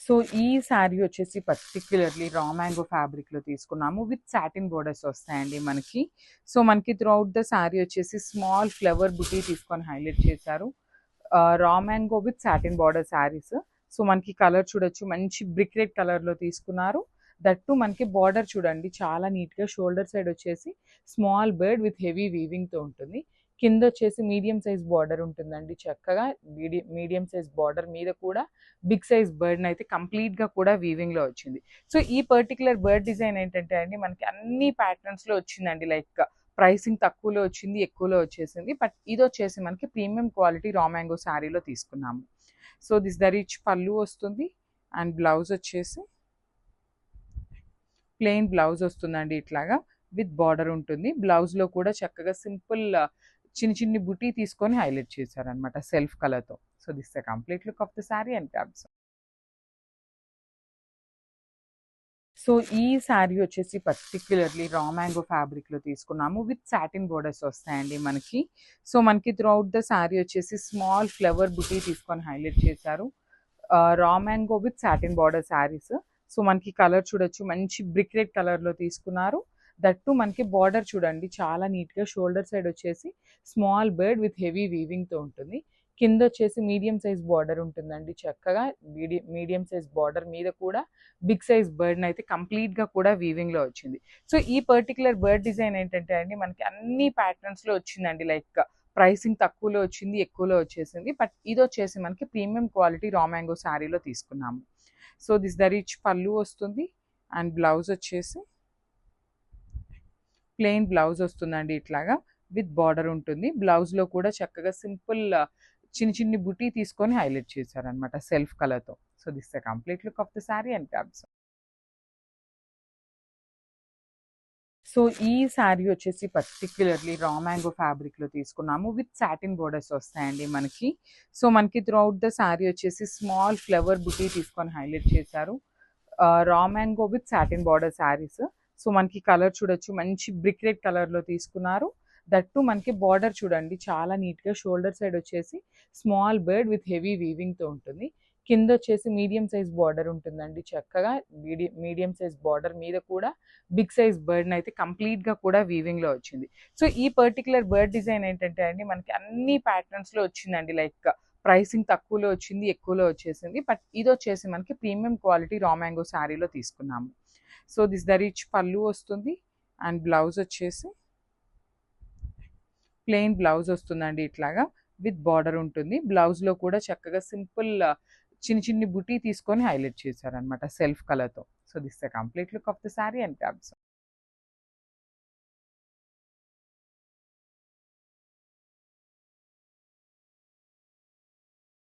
So ఈ శారీ వచ్చేసి particularly raw mango ఫ్యాబ్రిక్లో తీసుకున్నాము విత్ సాటిన్ బోర్డర్స్ వస్తాయండి మనకి. సో మనకి త్రూఅవుట్ ద శారీ వచ్చేసి స్మాల్ ఫ్లవర్ బుటీ తీసుకొని హైలైట్ చేశారు. Raw mango with satin border saris. So మనకి కలర్ చూడొచ్చు, మంచి బ్రిక్ రెడ్ కలర్లో తీసుకున్నారు. దట్టు మనకి బార్డర్ చూడండి చాలా నీట్గా షోల్డర్ సైడ్ వచ్చేసి స్మాల్ బర్డ్ విత్ హెవీ వీవింగ్తో ఉంటుంది. కింద వచ్చేసి మీడియం సైజ్ బార్డర్ ఉంటుందండి. చక్కగా మీడియం సైజ్ బార్డర్ మీద కూడా బిగ్ సైజ్ బర్డ్ని అయితే కంప్లీట్గా కూడా వీవింగ్లో వచ్చింది. సో ఈ పర్టికులర్ బర్డ్ డిజైన్ ఏంటంటే అండి మనకి అన్ని ప్యాటర్న్స్లో వచ్చిందండి. లైక్ ప్రైసింగ్ తక్కువలో వచ్చింది, ఎక్కువలో వచ్చేసింది. బట్ ఇది వచ్చేసి మనకి ప్రీమియం క్వాలిటీ రా మ్యాంగో శారీలో తీసుకున్నాము. సో దిస్ ద రిచ్ పళ్ళు వస్తుంది అండ్ బ్లౌజ్ వచ్చేసి ప్లెయిన్ బ్లౌజ్ వస్తుందండి. ఇట్లాగా విత్ బార్డర్ ఉంటుంది. బ్లౌజ్లో కూడా చక్కగా సింపుల్ చిన్ని చిన్ని బుటీ తీసుకొని హైలైట్ చేశారనమాట సెల్ఫ్ కలర్తో. So this the complete look of the sari and cabs. So ఈ శారీ వచ్చేసి పర్టిక్యులర్లీ రా మ్యాంగో ఫ్యాబ్రిక్లో తీసుకున్నాము విత్ సాటిన్ బోర్డర్స్ వస్తాయండి మనకి. సో మనకి త్రూఅవుట్ ద శారీ వచ్చేసి స్మాల్ ఫ్లవర్ బుటీ తీసుకొని హైలైట్ చేశారు. Raw mango with satin border saris. So మనకి కలర్ చూడొచ్చు, మంచి బ్రిక్ రెడ్ కలర్లో తీసుకున్నారు. దట్టు మనకి బార్డర్ చూడండి చాలా నీట్గా షోల్డర్ సైడ్ వచ్చేసి స్మాల్ బర్డ్ విత్ హెవీ వీవింగ్తో ఉంటుంది. కింద వచ్చేసి మీడియం సైజ్ బార్డర్ ఉంటుందండి. చక్కగా మీడియం సైజ్ బార్డర్ మీద కూడా బిగ్ సైజ్ బర్డ్ని అయితే కంప్లీట్గా కూడా వీవింగ్లో వచ్చింది. సో ఈ పర్టికులర్ బర్డ్ డిజైన్ ఏంటంటే అండి మనకి అన్ని ప్యాటర్న్స్లో వచ్చిందండి. లైక్ ప్రైసింగ్ తక్కువలో వచ్చింది, ఎక్కువలో వచ్చేసింది. బట్ ఇది వచ్చేసి మనకి ప్రీమియం క్వాలిటీ రా మ్యాంగో శారీలో తీసుకున్నాము. సో దిస్ ద రిచ్ పళ్ళు వస్తుంది అండ్ బ్లౌజ్ వచ్చేసి ప్లెయిన్ బ్లౌజ్ వస్తుందండి. ఇట్లాగా విత్ బార్డర్ ఉంటుంది. బ్లౌజ్లో కూడా చక్కగా సింపుల్ చిన్ని చిన్ని బుటీ తీసుకొని హైలైట్ చేశారనమాట సెల్ఫ్ కలర్తో. So this the complete look of the sari and cabs. So ఈ శారీ వచ్చేసి పర్టిక్యులర్లీ రా మ్యాంగో ఫ్యాబ్రిక్లో తీసుకున్నాము విత్ సాటిన్ బోర్డర్స్ వస్తాయండి మనకి. సో మనకి త్రూఅవుట్ ద శారీ వచ్చేసి స్మాల్ ఫ్లవర్ బుటీ తీసుకొని హైలైట్ చేశారు. Raw mango with satin border saris. So మనకి కలర్ చూడొచ్చు, మంచి బ్రిక్ రెడ్ కలర్లో తీసుకున్నారు. దట్టు మనకి బార్డర్ చూడండి చాలా నీట్గా షోల్డర్ సైడ్ వచ్చేసి స్మాల్ బర్డ్ విత్ హెవీ వీవింగ్తో ఉంటుంది. కింద వచ్చేసి మీడియం సైజ్ బార్డర్ ఉంటుందండి. చక్కగా మీడియం సైజ్ బార్డర్ మీద కూడా బిగ్ సైజ్ బర్డ్ని అయితే కంప్లీట్గా కూడా వీవింగ్లో వచ్చింది. సో ఈ పర్టికులర్ బర్డ్ డిజైన్ ఏంటంటే అండి మనకి అన్ని ప్యాటర్న్స్లో వచ్చిందండి. లైక్ ప్రైసింగ్ తక్కువలో వచ్చింది, ఎక్కువలో వచ్చేసింది. బట్ ఇది వచ్చేసి మనకి ప్రీమియం క్వాలిటీ రా మ్యాంగో శారీలో తీసుకున్నాము. సో దిస్ ద రిచ్ పళ్ళు వస్తుంది అండ్ బ్లౌజ్ వచ్చేసి ప్లెయిన్ బ్లౌజ్ వస్తుందండి. ఇట్లాగా విత్ బార్డర్ ఉంటుంది. బ్లౌజ్లో కూడా చక్కగా సింపుల్ చిన్ని చిన్ని బుటీ తీసుకొని హైలైట్ చేశారనమాట సెల్ఫ్ కలర్తో. So this the complete look of the sari and cabs.